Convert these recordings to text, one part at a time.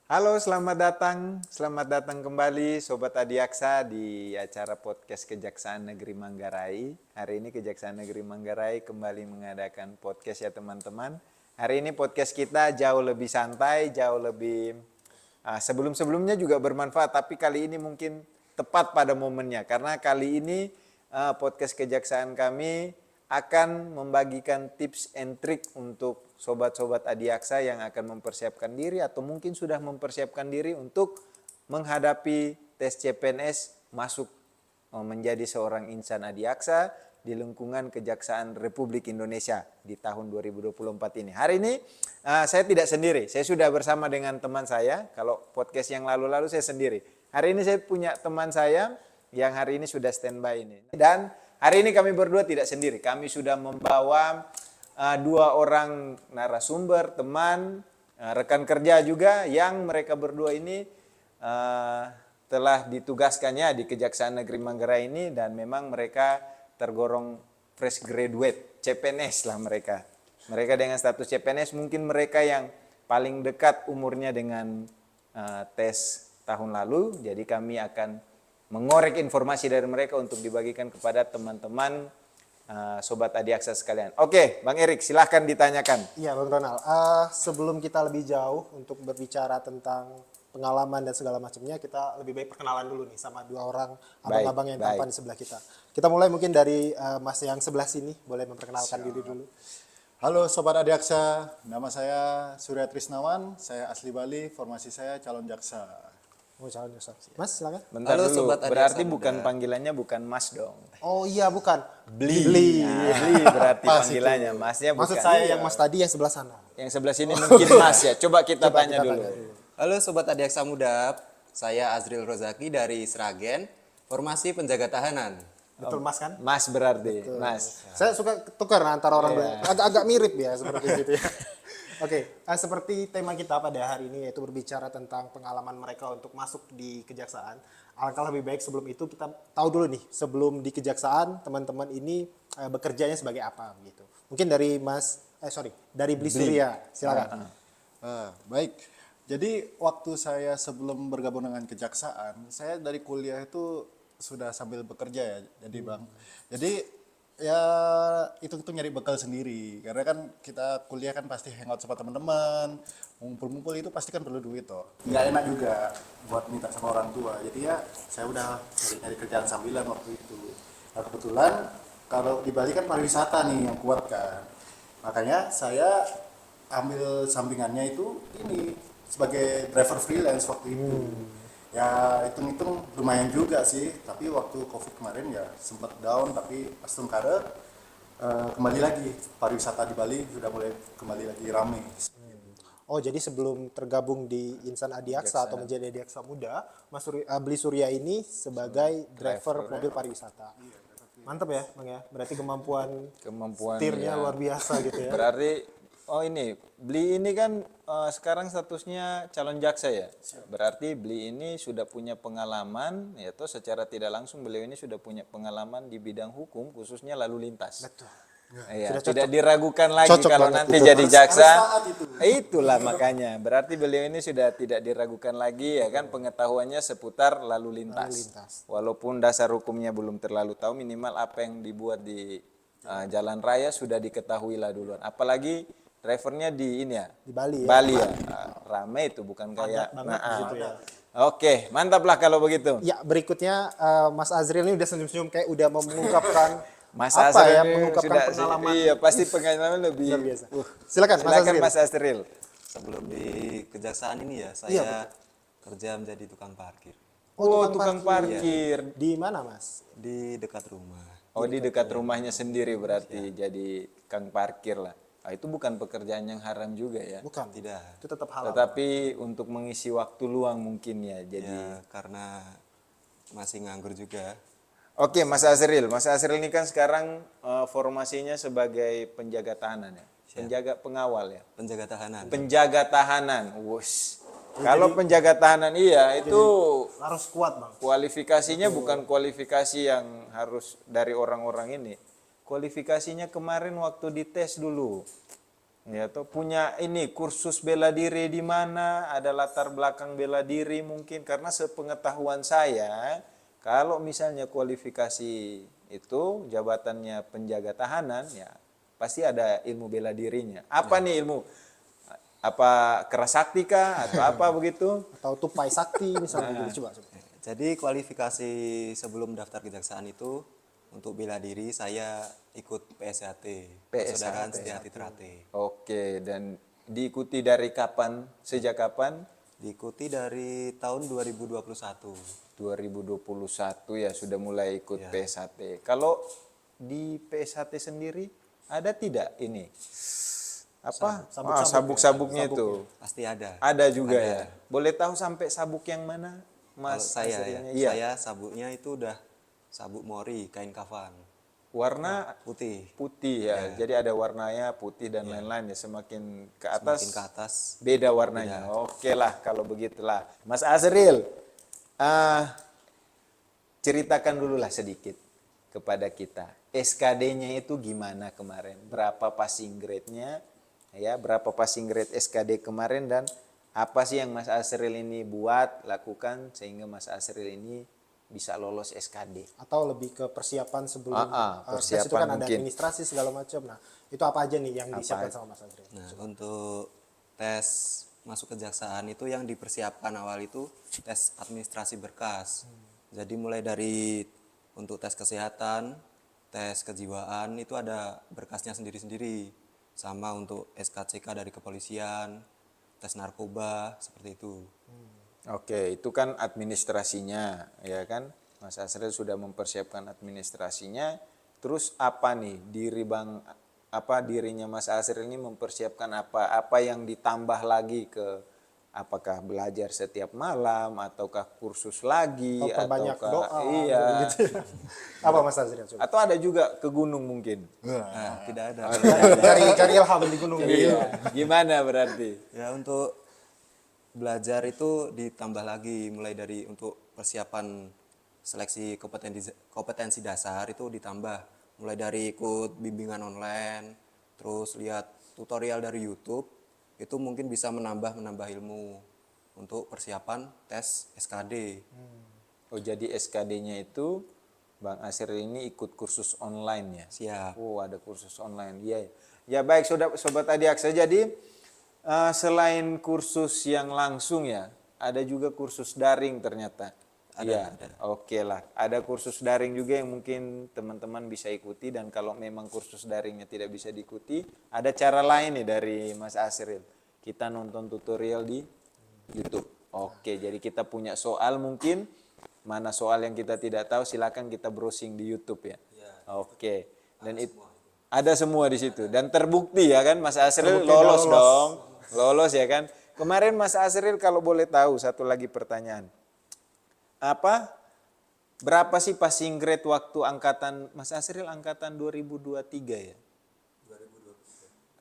Halo, selamat datang kembali Sobat Adiaksa di acara podcast Kejaksaan Negeri Manggarai. Hari ini Kejaksaan Negeri Manggarai kembali mengadakan podcast ya teman-teman. Hari ini podcast kita jauh lebih santai, jauh lebih sebelum-sebelumnya juga bermanfaat, tapi kali ini mungkin tepat pada momennya. Karena kali ini podcast Kejaksaan kami akan membagikan tips and trik untuk sobat-sobat Adiaksa yang akan mempersiapkan diri atau mungkin sudah mempersiapkan diri untuk menghadapi tes CPNS masuk menjadi seorang insan Adiaksa di lingkungan Kejaksaan Republik Indonesia di tahun 2024 ini. Hari ini saya tidak sendiri, saya sudah bersama dengan teman saya. Kalau podcast yang lalu-lalu saya sendiri. Hari ini saya punya teman saya yang hari ini sudah standby ini. Dan hari ini kami berdua tidak sendiri, kami sudah membawa dua orang narasumber, teman, rekan kerja juga yang mereka berdua ini telah ditugaskannya di Kejaksaan Negeri Manggarai ini dan memang mereka tergolong fresh graduate, CPNS lah mereka. Mereka dengan status CPNS mungkin mereka yang paling dekat umurnya dengan tes tahun lalu, jadi kami akan mengorek informasi dari mereka untuk dibagikan kepada teman-teman Sobat Adiaksa sekalian. Oke, Bang Erik, silahkan ditanyakan. Iya, Bang Ronald. Sebelum kita lebih jauh untuk berbicara tentang pengalaman dan segala macamnya, kita lebih baik perkenalan dulu nih sama dua orang abang-abang yang tampan di sebelah kita. Kita mulai mungkin dari Mas yang sebelah sini, boleh memperkenalkan diri dulu. Halo Sobat Adiaksa, nama saya Surya Trisnawan, saya asli Bali, formasi saya calon jaksa. Oh, calon jaksa. Mas, silakan. Bentar Halo, dulu, Sobat Adiaksa berarti muda. bukan panggilannya bukan Mas dong. Oh iya, bukan. Bli. Nah, Bli berarti Pas panggilannya, itu. Masnya bukan. Maksud saya yang Mas tadi yang sebelah sana. Yang sebelah sini mungkin Mas ya. Coba kita tanya dulu. Halo Sobat Adiaksa Muda, saya Azril Rozaki dari Sragen, formasi penjaga tahanan. Betul Mas kan? Mas berarti, Mas. Saya suka tukar antara orang agak mirip ya seperti itu ya. Oke, seperti tema kita pada hari ini yaitu berbicara tentang pengalaman mereka untuk masuk di kejaksaan. Alangkah lebih baik sebelum itu kita tahu dulu nih, sebelum di kejaksaan teman-teman ini bekerjanya sebagai apa gitu. Mungkin dari dari Bli Surya, silakan. Baik, jadi waktu saya sebelum bergabung dengan kejaksaan, saya dari kuliah itu sudah sambil bekerja ya, jadi Bang. Jadi ya itu nyari bekal sendiri, karena kan kita kuliah kan pasti hangout sama teman-teman, ngumpul-ngumpul itu pasti kan perlu duit toh. Nggak enak juga buat minta sama orang tua, jadi ya saya udah nyari kerjaan sambilan waktu itu. Nah kebetulan kalau di Bali kan pariwisata nih yang kuat kan, makanya saya ambil sampingannya itu ini sebagai driver freelance waktu itu. Ya hitung-hitung lumayan juga sih, tapi waktu COVID kemarin ya sempat down, tapi pas tengkara kembali lagi pariwisata di Bali sudah mulai kembali lagi ramai. Oh, jadi sebelum tergabung di Insan Adiaksa atau menjadi Adiaksa Muda, Bli Surya ini sebagai driver mobil pariwisata. Mantap ya, Bang ya. Berarti kemampuan setirnya ya. luar biasa gitu ya. Berarti ini Bli ini kan sekarang statusnya calon jaksa ya. Berarti Bli ini sudah punya pengalaman, yaitu secara tidak langsung beliau ini sudah punya pengalaman di bidang hukum, khususnya lalu lintas. Betul. Ya, tidak diragukan lagi Cocok kalau banget nanti itu. jadi jaksa. itu. Itulah makanya. Berarti beliau ini sudah tidak diragukan lagi ya kan pengetahuannya seputar lalu lintas. Walaupun dasar hukumnya belum terlalu tahu, minimal apa yang dibuat di jalan raya sudah diketahui lah duluan. Apalagi drivernya di ini ya. Di Bali ya. Bali ya. Rame itu bukan kayak banget di situ ya. Oke, mantap lah kalau begitu. Ya, berikutnya Mas Azril ini udah senyum-senyum kayak udah mau mengungkapkan Mas apa Azril ya, ini mengungkapkan sudah- pengalaman. Iya, pasti pengalaman lebih Luar biasa. Silakan Mas Azril. Mas Azril. Sebelum di kejaksaan ini ya, saya Iya, kerja menjadi tukang parkir Oh, tukang parkir. Di mana, Mas? di dekat rumah. Oh, di dekat rumahnya sendiri berarti jadi kang parkir lah. Itu bukan pekerjaan yang haram juga ya. Bukan. Tidak, Itu tetap halal. Tetapi untuk mengisi waktu luang mungkin ya. Jadi ya karena masih nganggur juga. Oke, Mas Azril. Mas Azril ini kan sekarang formasinya sebagai penjaga tahanan ya. Penjaga pengawal ya. Penjaga tahanan. Penjaga tahanan. Wush. Kalau penjaga tahanan iya itu Harus kuat, Bang. kualifikasinya bukan kualifikasi yang harus dari orang-orang ini. Kualifikasinya kemarin waktu dites dulu. Ya, atau punya ini kursus bela diri di mana, ada latar belakang bela diri mungkin, karena sepengetahuan saya kalau misalnya kualifikasi itu jabatannya penjaga tahanan ya pasti ada ilmu bela dirinya. Apa nih ilmu? Apa kerasakti kah atau apa begitu? Atau tupai sakti misalnya gitu. Coba. Jadi kualifikasi sebelum daftar kejaksaan itu untuk bela diri saya ikut PSHT, Persaudaraan Setiahati Terate. Oke, dan diikuti dari kapan? Sejak kapan? Diikuti dari tahun 2021. 2021 ya sudah mulai ikut PSHT. Kalau di PSHT sendiri ada tidak ini? Apa? Sabuk-sabuknya itu. Pasti ada. Ada juga ya. Boleh tahu sampai sabuk yang mana? Kalau Mas saya Asrinya? ya, saya sabuknya itu udah sabuk mori, kain kafan. Warna Putih. putih ya. Jadi ada warnanya putih dan lain-lain ya. Semakin ke atas, Semakin ke atas. beda warnanya. Oke lah kalau begitulah. Mas Azril, ceritakan dulu lah sedikit kepada kita. SKD-nya itu gimana kemarin? Berapa passing grade-nya? Ya, berapa passing grade SKD kemarin dan apa sih yang Mas Azril ini buat, lakukan sehingga Mas Azril ini bisa lolos SKD? Atau lebih ke persiapan sebelum tes itu persiapan kan ada mungkin. administrasi segala macam. Nah, itu apa aja nih yang disiapkan sama Mas Azril? Nah, untuk tes masuk kejaksaan itu yang dipersiapkan awal itu tes administrasi berkas. Jadi mulai dari untuk tes kesehatan, tes kejiwaan itu ada berkasnya sendiri-sendiri. Sama untuk SKCK dari kepolisian, tes narkoba, seperti itu. Oke, itu kan administrasinya, ya kan? Mas Azril sudah mempersiapkan administrasinya. Terus apa nih dirinya Mas Azril ini mempersiapkan apa? Apa yang ditambah lagi ke apakah belajar setiap malam ataukah kursus lagi Atau perbanyak ataukah doa iya. gitu ya. Apa Mas Azril? Coba. Atau ada juga ke gunung mungkin. Nah, tidak ada. Cari ilham di gunung. Iya. Gimana berarti? Ya, untuk belajar itu ditambah lagi mulai dari untuk persiapan seleksi kompetensi dasar itu ditambah mulai dari ikut bimbingan online, terus lihat tutorial dari YouTube itu mungkin bisa menambah ilmu untuk persiapan tes SKD. Oh, jadi SKD-nya itu Bang Azril ini ikut kursus online ya? Siap. Oh, ada kursus online. Iya. Ya baik sobat Adiaksa. Jadi selain kursus yang langsung ya, ada juga kursus daring ternyata. Iya. Oke lah. Ada kursus daring juga yang mungkin teman-teman bisa ikuti, dan kalau memang kursus daringnya tidak bisa diikuti, ada cara lain nih dari Mas Azril. Kita nonton tutorial di YouTube. Oke, jadi kita punya soal mungkin, mana soal yang kita tidak tahu silakan kita browsing di YouTube ya. Oke. Dan ada semua di situ dan terbukti ya kan Mas Azril lolos dong. Lolos ya kan. Kemarin Mas Azril kalau boleh tahu satu lagi pertanyaan. Berapa sih passing grade waktu angkatan Mas Azril angkatan 2023 ya?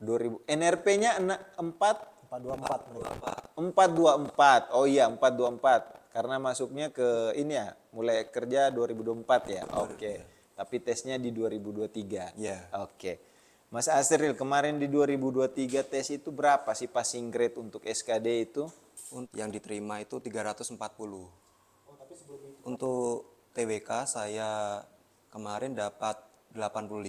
2000. NRP-nya 424. Oh iya, 424. Karena masuknya ke ini ya, mulai kerja 2024 ya. Oke. Tapi tesnya di 2023. Ya. Oke. Mas Azril kemarin di 2023 tes itu berapa sih passing grade untuk SKD itu? Yang diterima itu 340. Untuk TWK saya kemarin dapat 85.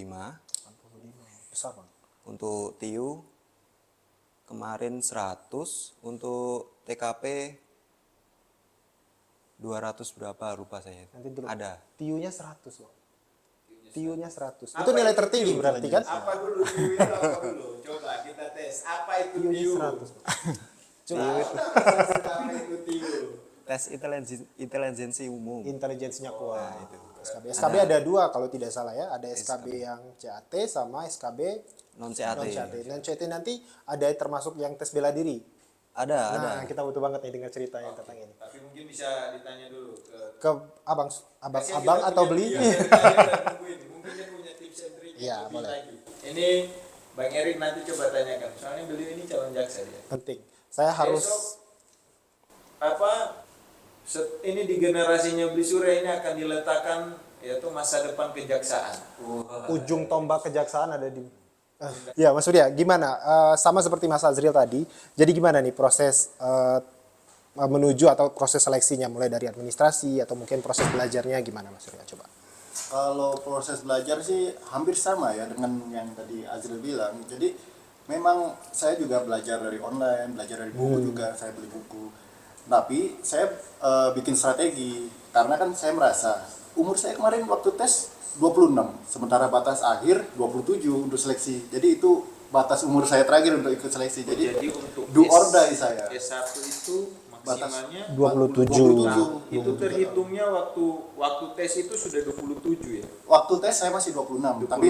Besar Bang. Untuk TIU kemarin 100. Untuk TKP 200 berapa lupa saya. Nanti dulu. Ada. TIU-nya 100 Bang. TIU-nya 100. Itu nilai tertinggi berarti kan? Apa dulu TIU itu apa dulu? Coba kita tes. Apa itu TIU? 100. Apa itu TIU? Tes intelijensi umum. Intelijensinya kuat. SKB. SKB ada dua kalau tidak salah ya. Ada SKB yang CAT sama SKB Non CAT. Non CAT nanti ada termasuk yang tes bela diri. Ada. Nah, kita butuh banget nih dengar cerita yang tentang ini. Tapi mungkin bisa ditanya dulu Ke abang atau beli? Mungkin dia punya tips and trick. Iya, boleh. Lagi. Ini Bang Erik nanti coba tanyakan. Soalnya beliau ini calon jaksa dia. Penting. Saya harus ini di generasinya Beli Surya ini akan diletakkan yaitu masa depan kejaksaan. ujung tombak kejaksaan ada di Ya, Mas Surya, gimana? Sama seperti Mas Azril tadi, jadi gimana nih proses menuju atau proses seleksinya, mulai dari administrasi atau mungkin proses belajarnya gimana, Mas Surya? Coba. Kalau proses belajar sih hampir sama ya dengan yang tadi Azril bilang. Jadi memang saya juga belajar dari online, belajar dari buku juga, saya beli buku. Tapi saya bikin strategi karena kan saya merasa umur saya kemarin waktu tes 26, sementara batas akhir 27 untuk seleksi. Jadi itu batas umur saya terakhir untuk ikut seleksi. Jadi untuk do or die saya. S1 itu maksimalnya 27. itu terhitungnya waktu tes itu sudah 27 ya. Waktu tes saya masih 26, tapi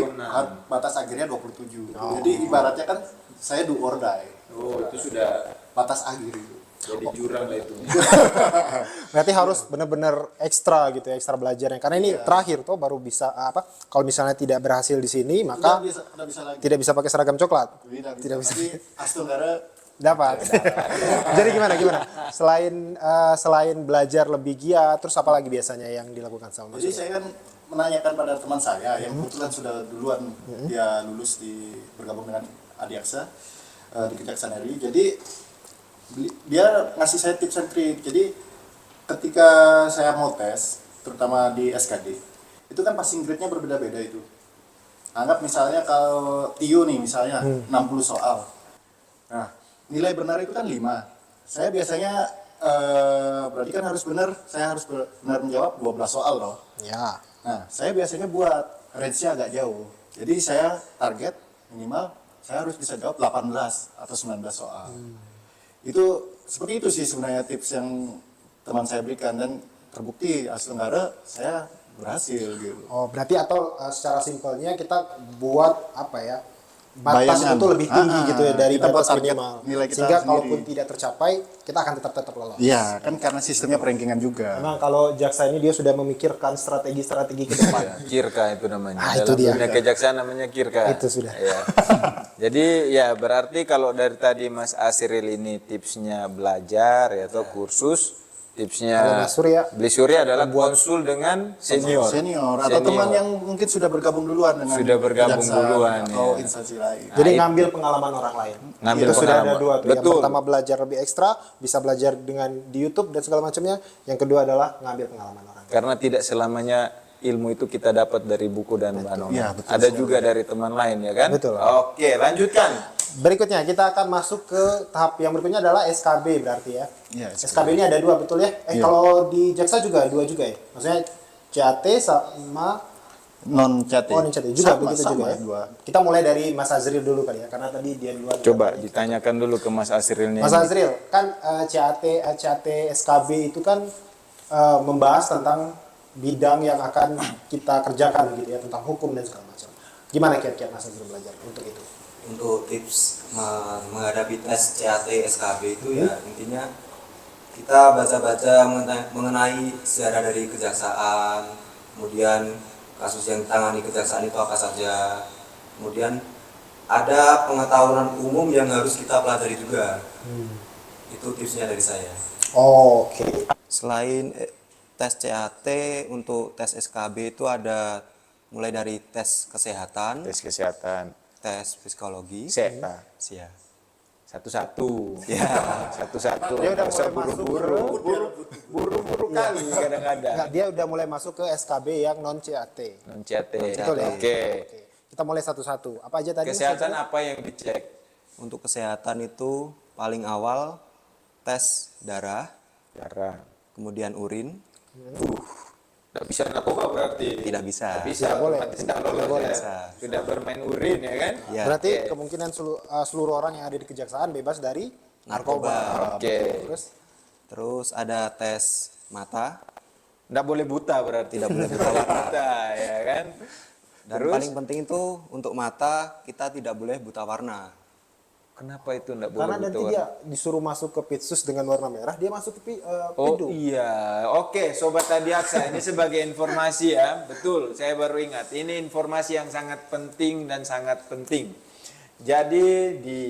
batas akhirnya 27. Jadi ibaratnya kan saya do or die. Oh, itu sudah Batas akhir itu. jadi jurang lah itu. Berarti harus benar-benar ekstra gitu ya, ekstra belajarnya. Karena ini terakhir tuh baru bisa kalau misalnya tidak berhasil di sini, maka Udah bisa lagi. tidak bisa pakai seragam coklat. Tidak bisa. Tapi Astunggara Dapat. Jadi gimana? Selain belajar lebih giat, terus apa lagi biasanya yang dilakukan sama Mas Jadi Surya? saya kan menanyakan pada teman saya yang kebetulan sudah duluan dia lulus bergabung dengan Adiaksa di Kejaksaan RI. Jadi dia ngasih saya tips and trick. Jadi ketika saya mau tes, terutama di SKD, itu kan passing grade-nya berbeda-beda itu. Anggap misalnya kalau TIO nih misalnya 60 soal. Nah, nilai benar itu kan 5. Saya biasanya berarti kan harus benar, saya harus benar menjawab 12 soal loh. Ya. Nah, saya biasanya buat range-nya agak jauh. Jadi saya target minimal saya harus bisa jawab 18 atau 19 soal. Itu seperti itu sih sebenarnya tips yang teman saya berikan dan terbukti Astunggara saya berhasil gitu. Oh, berarti atau secara simpelnya kita buat apa ya? Batas Bayangan. itu lebih tinggi gitu ya dari Kita buat batas target minimal. nilai kita Sehingga sendiri. kalaupun tidak tercapai, kita akan tetap lolos. Iya, kan karena sistemnya perankingan juga. Memang kalau jaksa ini dia sudah memikirkan strategi-strategi ke depan. Kirka itu namanya. Ah, itu Dalam dia. dunia kejaksaan namanya kirka. Itu sudah. Ya. Jadi ya berarti kalau dari tadi Mas Asril ini tipsnya belajar ya atau kursus, tipsnya Kalau Mas Surya, Beli Surya adalah konsul dengan senior. Senior atau teman yang mungkin sudah bergabung duluan dengan Sudah bergabung kejaksaan duluan, atau ya. instansi lain. Jadi ngambil pengalaman orang lain. Ngambil Itu sudah ada pengalaman. dua tuh. Yang Betul. pertama belajar lebih ekstra, bisa belajar dengan di YouTube dan segala macamnya. Yang kedua adalah ngambil pengalaman orang. Karena tidak selamanya ilmu itu kita dapat dari buku dan bahan. Iya, betul Ada juga dari teman lain ya kan? Betul. Oke, lanjutkan. Berikutnya kita akan masuk ke tahap yang berikutnya adalah SKB berarti ya. Iya, SKB ini ada dua betul ya? Iya. Kalau di jaksa juga dua juga ya? Maksudnya CAT sama Non CAT. Oh, ini CAT juga begitu juga ya. Dua. Kita mulai dari Mas Azril dulu kali ya, karena tadi dia duluan. Coba ditanyakan dulu ke Mas Asrilnya. Mas Azril, kan CAT SKB itu kan membahas tentang bidang yang akan kita kerjakan gitu ya, tentang hukum dan segala macam. Gimana kiat-kiat Mas Azril belajar untuk itu? Untuk tips menghadapi tes CAT SKB itu ya intinya kita baca-baca mengenai sejarah dari kejaksaan, kemudian kasus yang ditangani kejaksaan itu apa saja, kemudian ada pengetahuan umum yang harus kita pelajari juga. Itu tipsnya dari saya. Oh, oke. Selain tes CAT, untuk tes SKB itu ada mulai dari tes kesehatan, Tes kesehatan. tes psikologi, Pak. ya. Satu-satu. Ya. Satu-satu. Dia udah Nggak usah mulai buru-buru kali kadang-kadang. Enggak, dia udah mulai masuk ke SKB yang non CAT. Non CAT. Betul ya? Oke. Oke. Kita mulai satu-satu. Apa aja tadi? Kesehatan apa yang dicek? Untuk kesehatan itu paling awal tes darah, Darah. kemudian urin, Tidak bisa narkoba berarti. tidak bisa. Bisa, Tidak boleh. otomatis tidak lolos ya. Tidak bermain urin ya kan? Ya. Berarti kemungkinan seluruh orang yang ada di kejaksaan bebas dari narkoba. Oke. Terus ada tes mata, Tidak boleh buta berarti. tidak boleh buta warna. Buta ya kan? Dan Terus paling penting itu untuk mata kita tidak boleh buta warna. kenapa itu tidak boleh Karena buta nanti warna? dia disuruh masuk ke pitsus dengan warna merah, dia masuk ke Oh pidu. iya, oke Sobat Adiaksa, ini sebagai informasi ya, betul, saya baru ingat, ini informasi yang sangat penting dan sangat penting. Jadi di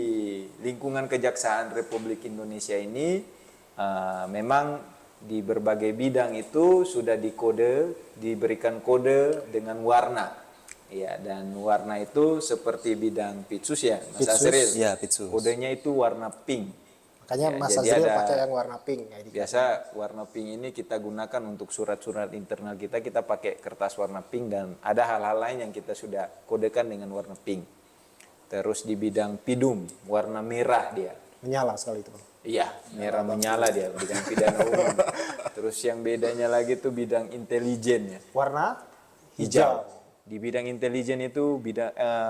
lingkungan Kejaksaan Republik Indonesia ini memang di berbagai bidang itu sudah diberikan kode dengan warna. Iya, dan warna itu seperti bidang pitsus ya, Mas Pitsus. Asril. Iya, pitsus. Kodenya itu warna pink. Makanya Ya, Mas jadi Azril ada- pakai yang warna pink kayak gitu. Biasa warna pink ini kita gunakan untuk surat-surat internal kita pakai kertas warna pink dan ada hal-hal lain yang kita sudah kodekan dengan warna pink. Terus di bidang pidum, warna merah dia. Menyala sekali itu. Iya, merah menyala dia, bidang pidana umum. Terus yang bedanya lagi tuh bidang intelijen ya. Warna Hijau. Di bidang intelijen itu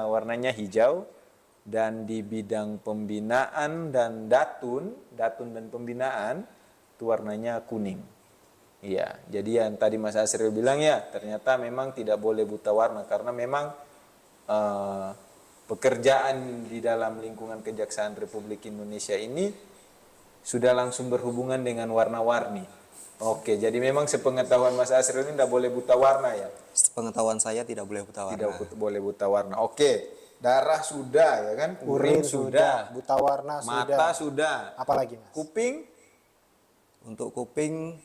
warnanya hijau, dan di bidang pembinaan dan datun dan pembinaan itu warnanya kuning. Iya, jadi yang tadi Mas Asril bilang ya, ternyata memang tidak boleh buta warna karena memang pekerjaan di dalam lingkungan Kejaksaan Republik Indonesia ini sudah langsung berhubungan dengan warna-warni. Oke, jadi memang sepengetahuan Mas Asril ini tidak boleh buta warna ya? Sepengetahuan saya tidak boleh buta warna. Tidak boleh buta warna. Oke, darah sudah ya kan? urin sudah, buta warna mata sudah. sudah. Apalagi Mas? Kuping Untuk kuping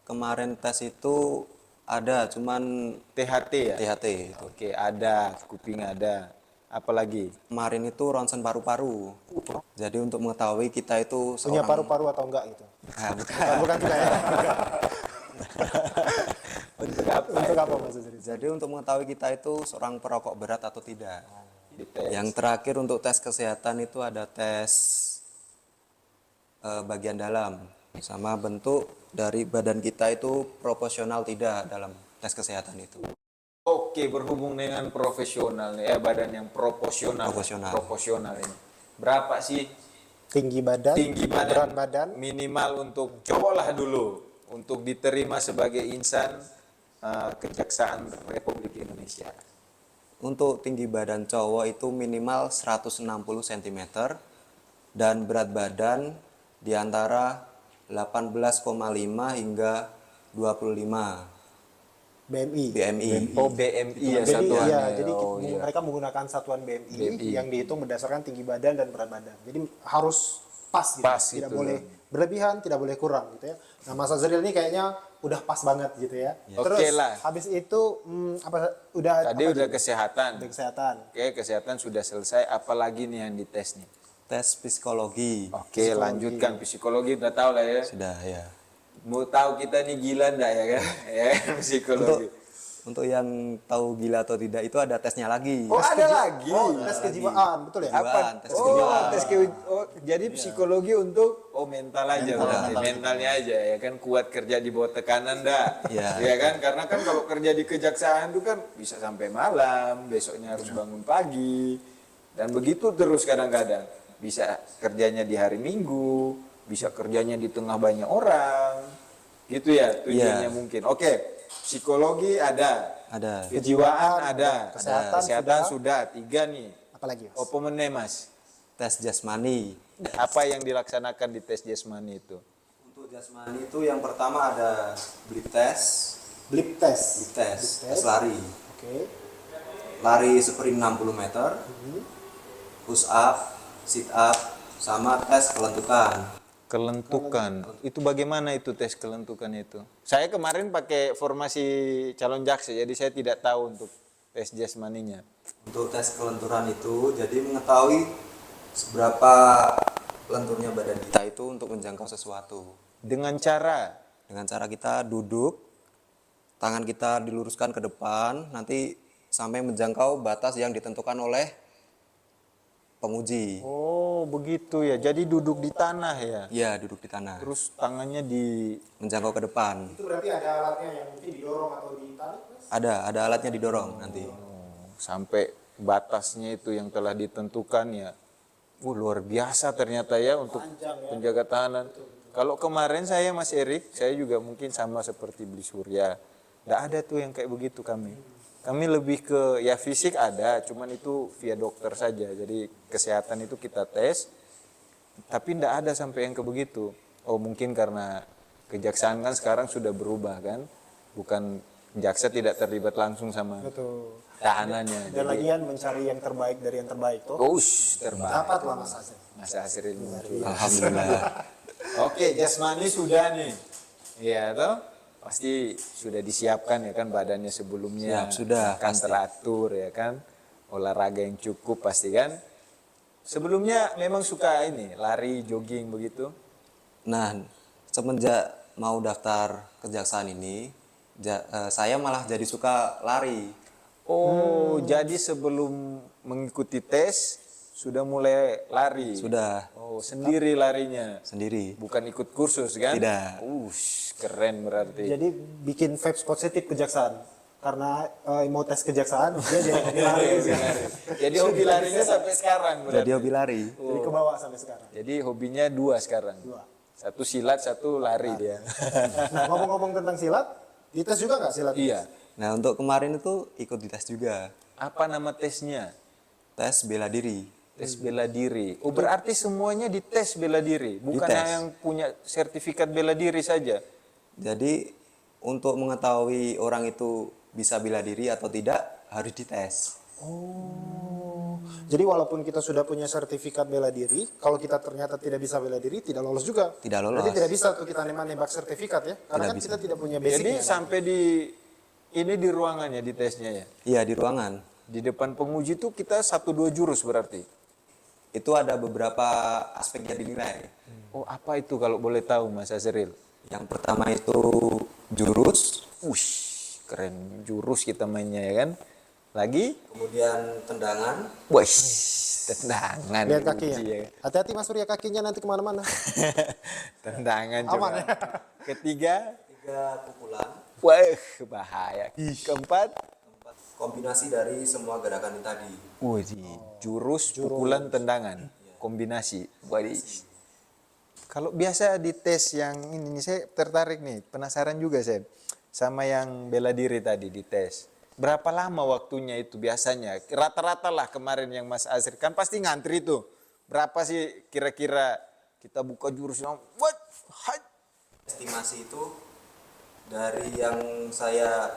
kemarin tes itu ada, cuman THT ya? THT itu. Oke, ada, kuping ada. Apalagi? Kemarin itu ronsen paru-paru. Jadi untuk mengetahui kita itu Punya seorang paru-paru atau enggak gitu? Ah, bukan. Bukan juga ya? Untuk apa? Untuk apa Mas Azril? Jadi untuk mengetahui kita itu seorang perokok berat atau tidak. Dites. Yang terakhir untuk tes kesehatan itu ada tes bagian dalam, sama bentuk dari badan kita itu proporsional tidak dalam tes kesehatan itu. Oke, berhubung dengan profesional nih, badan yang proporsional. Proporsional. Proporsional ini. Berapa sih Tinggi badan, tinggi badan, berat badan, minimal untuk cowok lah dulu untuk diterima sebagai insan Kejaksaan Republik Indonesia? Untuk tinggi badan cowok itu minimal 160 cm dan berat badan di antara 18,5 hingga 25 BMI. BMI. Oh, BMI ya Jadi satuannya. iya, ya. jadi Oh, iya. mereka menggunakan satuan BMI, BMI. yang dihitung berdasarkan tinggi badan dan berat badan. Jadi harus pas gitu. Pas Tidak gitu. boleh berlebihan, tidak boleh kurang gitu ya. Nah, Mas Azril ini kayaknya udah pas banget gitu ya. Terus Oke lah. habis itu udah Tadi apa udah gitu? kesehatan. Udah kesehatan. Oke, kesehatan sudah selesai. Apalagi nih yang dites nih? Tes psikologi. Oke, lanjutkan psikologi udah tahu lah ya. Sudah ya. Mau tahu kita nih gila enggak ya kan? Ya, psikologi. Untuk yang tahu gila atau tidak itu ada tesnya lagi. Oh, ada lagi. Oh, tes kejiwaan, betul ya? Kejiwaan, tes Oh, kejiwaan. jadi psikologi untuk mental aja berarti. Mentalnya aja ya kan, kuat kerja di bawah tekanan dah. Iya. Ya kan, karena kan kalau kerja di kejaksaan itu kan bisa sampai malam, besoknya harus bangun pagi. Dan begitu terus kadang-kadang. Bisa kerjanya di hari Minggu, bisa kerjanya di tengah banyak orang. Gitu ya tujuannya Iya. mungkin. Oke, psikologi ada. Ada. Kejiwaan ada. Kesehatan sudah. 3 nih. Apalagi Mas? Apa meneh Mas? Tes jasmani. Apa yang dilaksanakan di tes jasmani itu? Untuk jasmani itu yang pertama ada blip test, Blip test. tes lari. Oke. Lari sprint 60 meter, push up, sit up, sama tes kelentukan. Kelentukan. Itu bagaimana itu tes kelentukan itu? Saya kemarin pakai formasi calon jaksa, jadi saya tidak tahu untuk tes jasmaninya. Untuk tes kelenturan itu jadi mengetahui seberapa lenturnya badan kita itu untuk menjangkau sesuatu. Dengan cara Dengan cara kita duduk, tangan kita diluruskan ke depan, nanti sampai menjangkau batas yang ditentukan oleh penguji. oh begitu ya. Jadi duduk di tanah ya. Ya, duduk di tanah. Terus tangannya di Menjangkau ke depan. Itu berarti ada alatnya yang mungkin didorong atau ditarik, Mas? Ada alatnya didorong nanti. sampai batasnya itu yang telah ditentukan ya. Luar biasa ternyata ya untuk penjaga tahanan. Kalau kemarin saya Mas Erik, saya juga mungkin sama seperti Beli Surya. Nggak ada tuh yang kayak begitu kami. Kami lebih ke ya fisik ada, cuman itu via dokter saja. Jadi kesehatan itu kita tes, tapi nggak ada sampai yang ke begitu. Oh mungkin karena kejaksaan kan sekarang sudah berubah kan, bukan jaksa tidak terlibat langsung sama Betul. tahanannya. Dan lagian mencari yang terbaik dari yang terbaik tuh. Terbaik. Dapat lah Mas Azril. Mas Asril muncul. Alhamdulillah. Oke, jasmani sudah nih. Iya toh. pasti sudah disiapkan ya kan badannya sebelumnya. Siap, sudah, Makan pasti. teratur ya kan. Olahraga yang cukup pasti kan. Sebelumnya memang suka ini lari, jogging begitu. Nah, semenjak mau daftar kejaksaan ini, saya malah jadi suka lari. Oh, jadi sebelum mengikuti tes sudah mulai lari. Sudah Oh, sendiri larinya. sendiri. Bukan ikut kursus kan? Tidak. Keren berarti. Jadi bikin vibes positif kejaksaan. Karena mau tes kejaksaan, dia jadi hobi lari. Jadi hobi larinya sampai sekarang berarti. Jadi hobi lari. Jadi ke bawah sampai sekarang. Jadi hobinya 2 sekarang. 2. Satu silat, satu lari dia. Nah, ngomong-ngomong tentang silat, dites juga nggak silat? Iya. Nah, untuk kemarin itu ikut dites juga. Apa nama tesnya? Tes bela diri. Tes bela diri. Oh, berarti semuanya dites bela diri, bukan Dites. yang punya sertifikat bela diri saja. Jadi untuk mengetahui orang itu bisa bela diri atau tidak harus dites. Oh, jadi walaupun kita sudah punya sertifikat bela diri, kalau kita ternyata tidak bisa bela diri, tidak lolos juga. Tidak lolos. Berarti tidak bisa tuh kita nembak sertifikat ya, karena Tidak kan bisa. kita tidak punya Jadi basicnya. sampai di ruangannya di tesnya ya. Iya, di ruangan. Di depan penguji tuh kita 1-2 jurus berarti. Itu ada beberapa aspek yang dinilai. Oh, apa itu kalau boleh tahu Mas Azril? Yang pertama itu jurus, Keren jurus kita mainnya ya kan. Lagi? kemudian tendangan, Wih, tendangan. Lihat kakinya. Uji, ya. Hati-hati Mas Surya kakinya nanti kemana-mana. Tendangan Aman coba. ya? Ketiga, 3 pukulan, wah bahaya. Keempat, kombinasi dari semua gerakan yang tadi. jurus, pukulan, tendangan, kombinasi. Waduh. Kalau biasa di tes yang ini saya tertarik nih, penasaran juga saya sama yang bela diri tadi di tes. Berapa lama waktunya itu biasanya? Rata-rata lah kemarin yang Mas Azri kan pasti ngantri tuh. Berapa sih kira-kira kita buka jurus yang Estimasi itu dari yang saya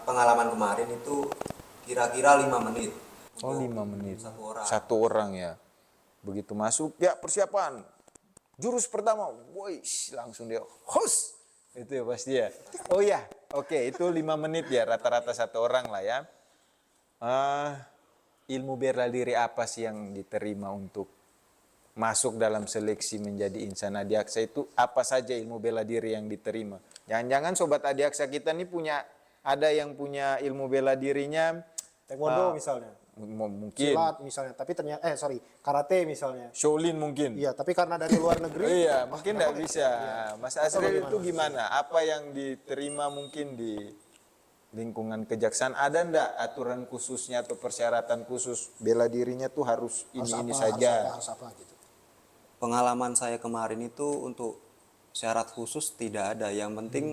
pengalaman kemarin itu kira-kira 5 menit. Oh, untuk 5 menit. Satu orang. Satu orang ya. Begitu masuk, ya persiapan. Jurus pertama, woi, langsung dia host. Itu ya pasti ya. Oh ya, oke, itu 5 menit ya rata-rata satu orang lah ya. Ilmu bela diri apa sih yang diterima untuk masuk dalam seleksi menjadi insan adiaksa itu? Apa saja ilmu bela diri yang diterima? Jangan-jangan sobat adiaksa kita nih ada yang punya ilmu bela dirinya Taekwondo misalnya, mungkin silat misalnya, tapi ternyata karate misalnya. Shaolin mungkin. Iya, tapi karena dari luar negeri, Iya, mungkin tidak bisa. Mas Azril itu gimana? Apa yang diterima mungkin di lingkungan kejaksaan? Ada ndak aturan khususnya atau persyaratan khusus bela dirinya tuh harus ini saja? harus apa gitu. Pengalaman saya kemarin itu untuk syarat khusus tidak ada. Yang penting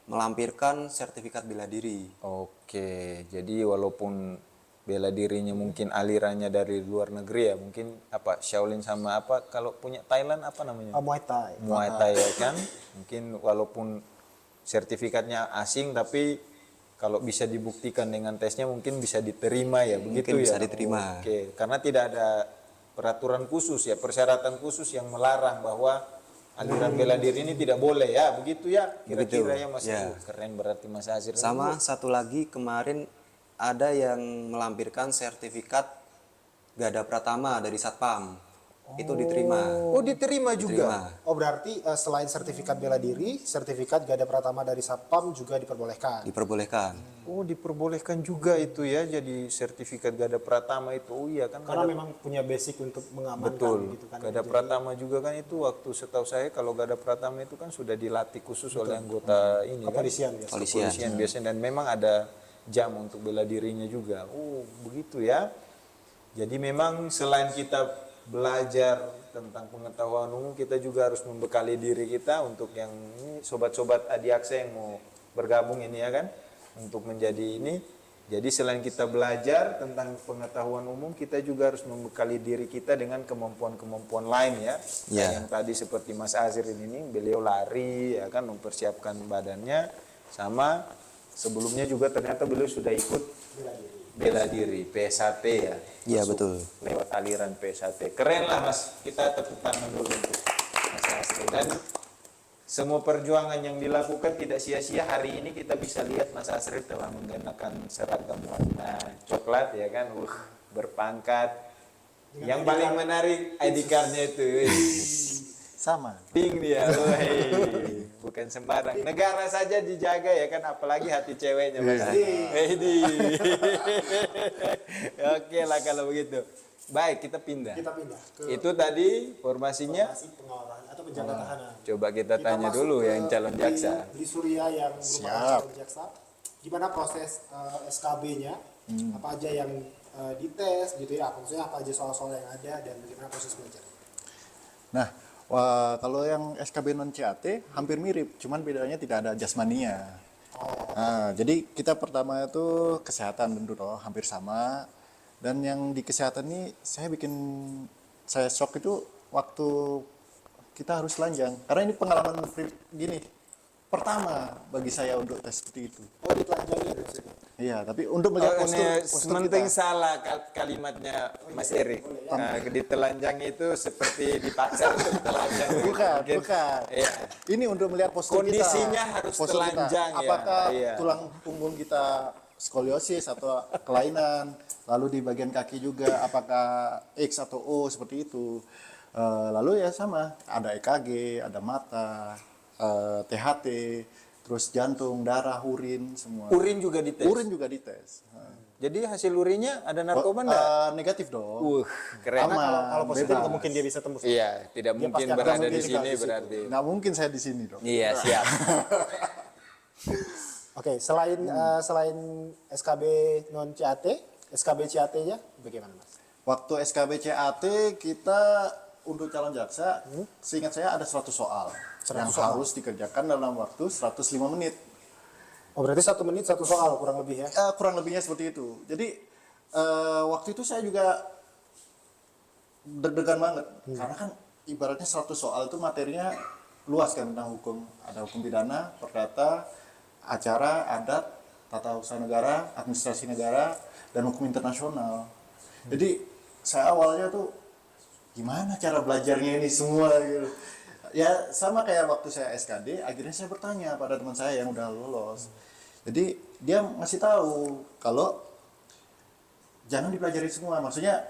melampirkan sertifikat bela diri. Oke, jadi walaupun bela dirinya mungkin alirannya dari luar negeri ya, mungkin apa Shaolin sama apa kalau punya Thailand apa namanya? Muay Thai. Muay Thai ya kan, mungkin walaupun sertifikatnya asing tapi kalau bisa dibuktikan dengan tesnya mungkin bisa diterima ya, begitu Mungkin ya. bisa diterima. Oke, karena tidak ada peraturan khusus ya, persyaratan khusus yang melarang bahwa aliran bela diri ini tidak boleh ya, begitu ya. Kira-kira ya Mas. Ya. Keren berarti Mas Azir. Sama satu lagi kemarin ada yang melampirkan sertifikat Gada Pratama dari Satpam. Itu diterima. Oh, diterima juga. Diterima. Oh, berarti selain sertifikat bela diri, sertifikat Gada Pratama dari Satpam juga diperbolehkan. Diperbolehkan. Oh, diperbolehkan juga itu ya, jadi sertifikat Gada Pratama itu. Oh iya kan. Karena memang punya basic untuk mengamankan Betul. gitu kan. Gada Pratama juga kan itu waktu setahu saya kalau Gada Pratama itu kan sudah dilatih khusus oleh anggota ini kan. Kepolisian biasa. Kepolisian biasanya, dan memang ada jam untuk bela dirinya juga. Oh, begitu ya. Jadi memang selain kita belajar tentang pengetahuan umum, kita juga harus membekali diri kita untuk yang ini sobat-sobat adiaksa yang mau bergabung ini ya kan, untuk menjadi ini. Jadi selain kita belajar tentang pengetahuan umum, kita juga harus membekali diri kita dengan kemampuan-kemampuan lain ya. Ya. Yang tadi seperti Mas Azir ini, beliau lari ya kan, mempersiapkan badannya, sama sebelumnya juga ternyata beliau sudah ikut bela diri PSAT ya. Iya, Masuk betul. Lewat aliran PSAT. Keren lah Mas, kita tepuk tangan dulu untuk Mas Azri. Dan semua perjuangan yang dilakukan tidak sia-sia. Hari ini kita bisa lihat Mas Asri telah mengenakan seragam warna coklat ya kan, berpangkat. Yang paling menarik ID card-nya itu, Sama. pink dia, bukan sembarang. Negara saja dijaga ya kan, apalagi hati ceweknya Mas. Oke lah kalau begitu. Baik, kita pindah. Kita pindah ke Itu tadi formasinya. formasi pengawalan atau penjaga tahanan. Coba kita tanya masuk dulu ke yang calon jaksa. Bli Surya yang merupakan Siap. calon jaksa. Gimana proses SKB-nya? Apa aja yang dites gitu ya? Maksudnya apa aja soal-soal yang ada dan bagaimana proses belajar? Nah, kalau yang SKB non CAT hampir mirip, cuman bedanya tidak ada jasmania. Nah, jadi kita pertama itu kesehatan tentu toh, hampir sama. Dan yang di kesehatan ini saya shock itu waktu kita harus telanjang. Karena ini pengalaman gini, pertama bagi saya untuk tes seperti itu. Oh, ditelanjangi maksudnya. Iya, tapi untuk melihat postur Sementing kita. salah kalimatnya Mas Erik. Nah, ditelanjang itu seperti dipaksa untuk telanjang. Bukan, Mungkin, bukan. iya. Ini untuk melihat postur Kondisinya kita. harus Postur kita. telanjang ya. Apakah Iya. tulang punggung kita skoliosis atau kelainan, lalu di bagian kaki juga apakah X atau O seperti itu. Lalu ya sama, ada EKG, ada mata, THT, terus jantung, darah, urin semua. Urin juga dites. Urin juga dites. Jadi hasil urinnya ada narkoba enggak? Negatif dong. Keren. Aman, Kalau positif bebas. nggak mungkin dia bisa tembus. Iya, tidak mungkin pasti akan berada mungkin di juga sini di situ. berarti. Nggak mungkin saya di sini dong. Iya, siap. Oke, selain SKB non CAT, SKB CAT-nya bagaimana Mas? Waktu SKB CAT kita untuk calon jaksa, seingat saya ada 100 soal 100 yang soal. harus dikerjakan dalam waktu 105 menit. Oh, berarti 1 menit 1 soal kurang lebih ya? Kurang lebihnya seperti itu. Jadi waktu itu saya juga deg-degan banget karena kan ibaratnya 100 soal itu materinya luas kan tentang hukum. Ada hukum pidana, perdata, acara, adat, tata usaha negara, administrasi negara, dan hukum internasional. Jadi saya awalnya tuh gimana cara belajarnya ini semua gitu. Ya sama kayak waktu saya SKD, akhirnya saya bertanya pada teman saya yang udah lolos. Jadi dia ngasih tahu kalau jangan dipelajari semua, maksudnya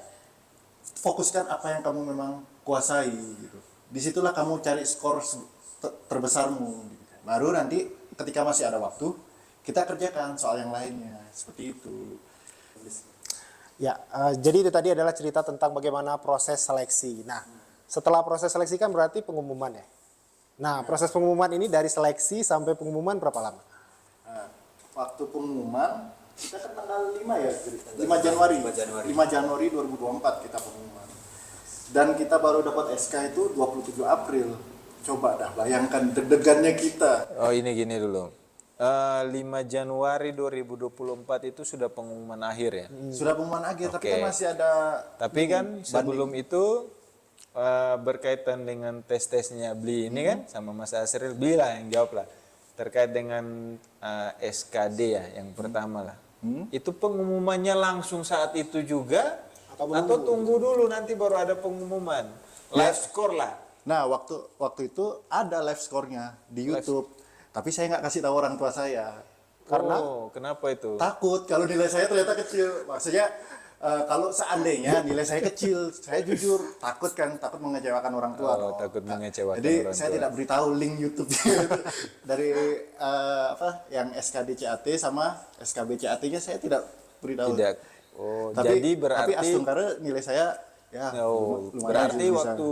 fokuskan apa yang kamu memang kuasai gitu. Disitulah kamu cari skor terbesarmu. Gitu. Baru nanti ketika masih ada waktu, kita kerjakan soal yang lainnya, seperti itu. Ya, jadi itu tadi adalah cerita tentang bagaimana proses seleksi. Nah, setelah proses seleksi kan berarti pengumuman ya. Nah, proses pengumuman ini dari seleksi sampai pengumuman berapa lama? Nah, waktu pengumuman, kita kan tanggal 5 ya, 5 Januari. 5 Januari 2024 kita pengumuman. Dan kita baru dapat SK itu 27 April. Coba dah bayangkan deg-degannya kita. Oh, ini gini dulu. 5 Januari 2024 itu sudah pengumuman akhir ya. Sudah pengumuman akhir, tapi Oke. kan masih ada Tapi kan sebelum itu berkaitan dengan tes-tesnya Bli ini kan sama Mas Asril, Bli lah yang jawab lah terkait dengan SKD ya yang pertama lah. Itu pengumumannya langsung saat itu juga atau tunggu dulu nanti baru ada pengumuman live score lah. Nah, waktu itu ada live score-nya di YouTube. Tapi saya nggak kasih tahu orang tua saya. Karena Kenapa itu? takut kalau nilai saya ternyata kecil. Maksudnya kalau seandainya nilai saya kecil, saya jujur takut mengecewakan orang tua. Oh, dong. takut mengecewakan Jadi orang saya tua. tidak beritahu link YouTube dari yang SKD CAT sama SKB CAT-nya saya tidak beritahu. Tidak. Oh, Tapi, jadi berarti tapi astungkara nilai saya ya lumayan berarti bisa. waktu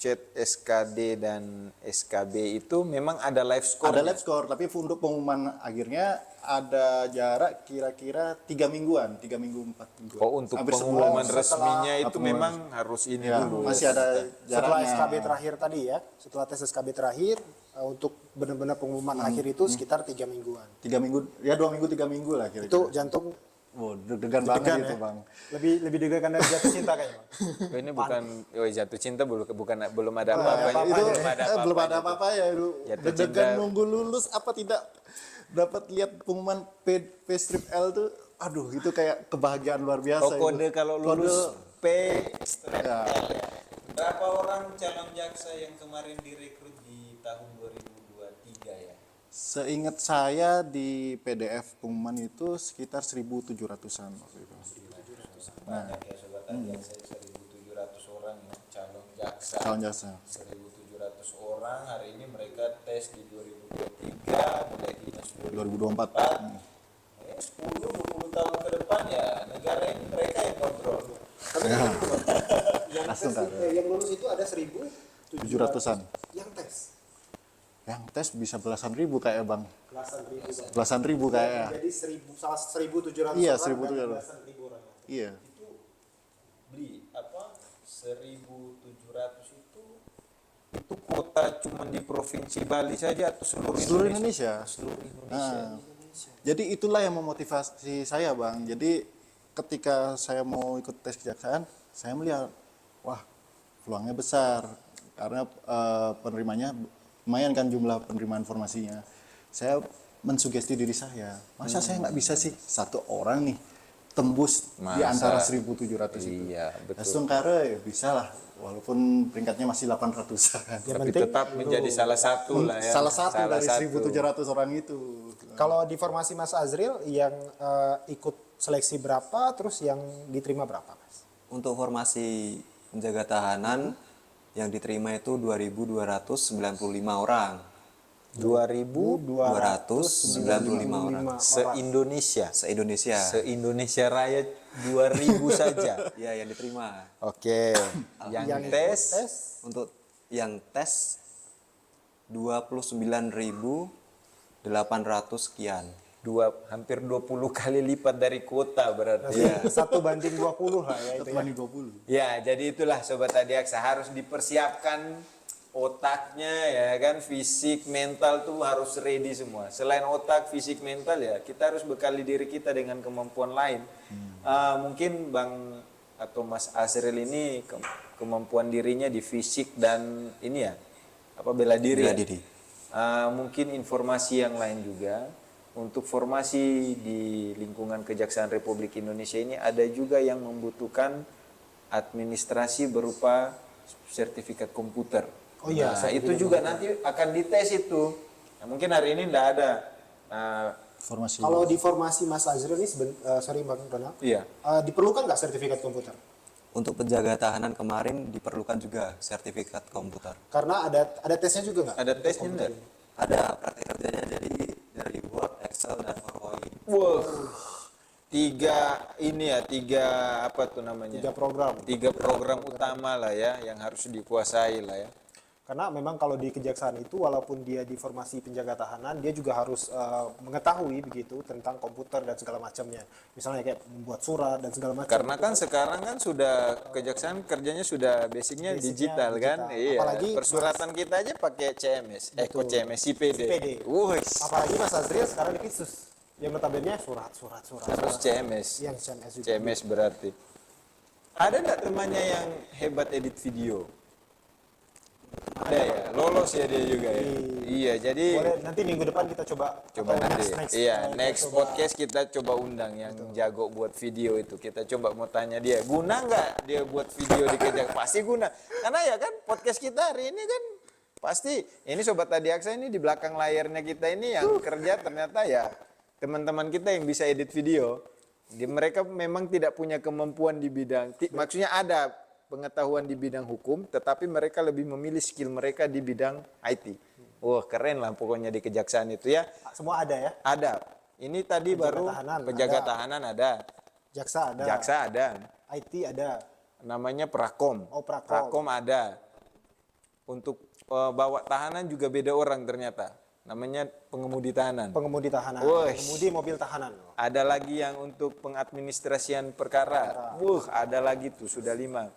chat SKD dan SKB itu memang ada live score. Ada live score, tapi untuk pengumuman akhirnya ada jarak kira-kira 3 mingguan, 3 minggu 4 minggu. Oh, untuk Hampir pengumuman sebulan. resminya itu pengumuman memang harus ini Ya, dulu. masih ada Setelah jaraknya. SKB terakhir tadi ya, setelah tes SKB terakhir untuk benar-benar pengumuman akhir itu sekitar 3 mingguan. 3 minggu, ya 2 minggu 3 minggu lah kira-kira. Itu jantung Oh, deg-degan banget ya. itu, Bang. lebih deg-degan dari jatuh cinta kayaknya. Oh, ini bukan jatuh cinta belum ada apa-apa. Itu belum ada apa-apa. apa-apa ya itu. Jatuh Deg-degan cinta. nunggu lulus apa tidak dapat lihat pengumuman P-strip L tuh, aduh itu kayak kebahagiaan luar biasa. Oh, kode itu. kalau lulus P. Ya. Berapa orang calon jaksa yang kemarin direkrut di tahun 2023 Seingat saya di PDF pengumuman itu sekitar 1.700-an waktu itu. Banyak ya sobat tadi saya 1.700 orang ya calon jaksa. Calon jaksa. 1.700 orang hari ini mereka tes di 2023 mulai dinas 2024. 10-20 tahun ke depan ya negara ini mereka yang kontrol. Yang Langsung tes, kan. yang lulus itu ada 1.700 700-an. yang tes. Yang tes bisa belasan ribu kayak Bang. Belasan ribu. Bang. Belasan ribu kayak. Jadi 1.700 Iya, orang 1.700. dan belasan ribu orang. Iya. Itu beli apa 1.700 itu kota cuma di provinsi Bali saja atau Seluruh Indonesia. Seluruh Indonesia. Nah, jadi itulah yang memotivasi saya Bang. Jadi ketika saya mau ikut tes kejaksaan, saya melihat, wah peluangnya besar karena penerimanya lumayan kan jumlah penerimaan informasinya. Saya mensugesti diri saya, masa saya nggak bisa sih satu orang nih tembus di Masa? antara 1.700 itu. Iya, betul. Langsung ya bisa lah, walaupun peringkatnya masih 800-an. Yang Tapi penting tetap menjadi salah satu lah ya. Salah satu dari satu. 1.700 orang itu. Kalau di formasi Mas Azril yang ikut seleksi berapa, terus yang diterima berapa, Mas? Untuk formasi penjaga tahanan yang diterima itu 2.295 orang. 2.295 orang se-Indonesia. se-Indonesia. Se-Indonesia Raya 2.000 saja. Ya, yang diterima. Oke. Yang tes Untuk yang tes 29.800 sekian. hampir 20 kali lipat dari kuota berarti. Iya. 1:20 lah ya itu. Ya. 20. Ya, jadi itulah Sobat Adiaksa harus dipersiapkan otaknya ya kan, fisik, mental tuh harus ready semua. Selain otak, fisik, mental ya kita harus bekali diri kita dengan kemampuan lain. Mungkin Bang atau Mas Azril ini kemampuan dirinya di fisik dan ini ya apa bela diri. Bela ya? diri. Mungkin informasi yang lain juga. Untuk formasi di lingkungan Kejaksaan Republik Indonesia ini ada juga yang membutuhkan administrasi berupa sertifikat komputer. Oh iya, Nah, itu juga nanti akan dites itu. Nah, mungkin hari ini tidak ada. Formasi. Kalau di formasi Mas Azril ini, sorry Bang Donald, Iya. diperlukan nggak sertifikat komputer? Untuk penjaga tahanan kemarin diperlukan juga sertifikat komputer. Karena ada tesnya juga nggak? Ada tesnya enggak? Ada praktek kerjanya jadi dari Word, Excel, dan PowerPoint. Wah. Tiga apa tuh namanya? 3 program. 3 program utama lah ya yang harus dikuasai lah ya. Karena memang kalau di kejaksaan itu walaupun dia di formasi penjaga tahanan, dia juga harus mengetahui begitu tentang komputer dan segala macamnya. Misalnya kayak membuat surat dan segala macam. Karena kan sekarang kan sudah kejaksaan kerjanya sudah basicnya digital kan. digital. Iya. Apalagi persuratan kita aja pakai CMS. Kok CMS CPD. CPD. Wuss. Apalagi Mas Azril sekarang di Pitsus. Yang notabene surat. Terus CMS. Yang CMS juga. CMS berarti. Ada nggak temannya yang hebat edit video? Ada ya, lolos ya dia juga ya. Iya, jadi Boleh nanti minggu depan kita coba. coba atau nanti. next, Next coba. podcast kita coba undang yang jago buat video itu. Kita coba mau tanya dia, guna nggak dia buat video di Kejaksaan? Pasti guna. Karena ya kan podcast kita hari ini kan pasti ini Sobat Adiaksa ini di belakang layarnya kita ini yang kerja ternyata ya teman-teman kita yang bisa edit video. Mereka memang tidak punya kemampuan di bidang, maksudnya ada pengetahuan di bidang hukum, tetapi mereka lebih memilih skill mereka di bidang IT. Wah keren lah pokoknya di kejaksaan itu ya. Semua ada ya. Ada. Ini tadi baru tahanan penjaga ada. tahanan ada, Jaksa ada. jaksa ada, IT ada. namanya prakom. Oh, prakom. Prakom ada. Untuk bawa tahanan juga beda orang ternyata. Namanya pengemudi tahanan. Pengemudi tahanan. Wih. Pengemudi mobil tahanan. Ada lagi yang untuk pengadministrasian perkara. Ada lagi tuh sudah 5.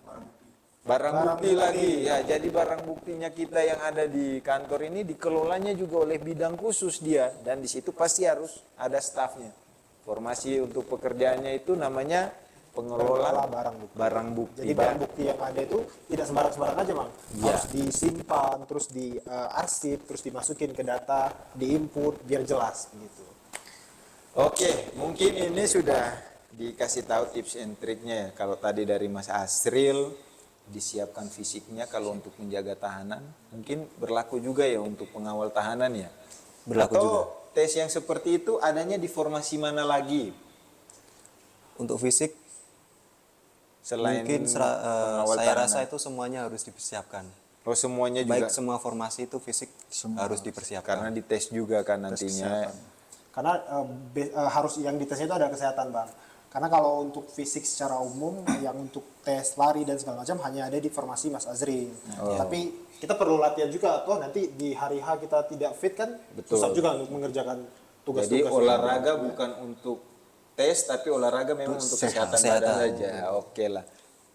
Barang bukti lagi. Ya, jadi barang buktinya kita yang ada di kantor ini dikelolanya juga oleh bidang khusus dia dan di situ pasti harus ada stafnya. Formasi untuk pekerjaannya itu namanya pengelola barang bukti. Jadi barang bukti yang ada itu tidak sembarang-sembarang aja, Bang. Iya. Harus disimpan, terus diarsip, terus dimasukin ke data, diinput biar jelas begitu. Oke, mungkin ini sudah dikasih tahu tips and triknya ya. Kalau tadi dari Mas Azril disiapkan fisiknya kalau untuk menjaga tahanan, mungkin berlaku juga ya untuk pengawal tahanan ya. Berlaku Atau juga. tes yang seperti itu adanya di formasi mana lagi Untuk fisik selain mungkin pengawal saya tahanan? rasa itu semuanya harus dipersiapkan. Oh, semuanya Baik juga semua formasi itu fisik harus dipersiapkan. karena dites juga kan nantinya. Karena harus yang ditesnya itu ada kesehatan bang. Karena kalau untuk fisik secara umum yang untuk tes lari dan segala macam hanya ada di formasi Mas Azri. Tapi kita perlu latihan juga atau nanti di hari H kita tidak fit kan susah juga untuk mengerjakan Jadi tugas-tugas. olahraga bukan untuk tes tapi olahraga memang untuk kesehatan badan saja. Oke lah.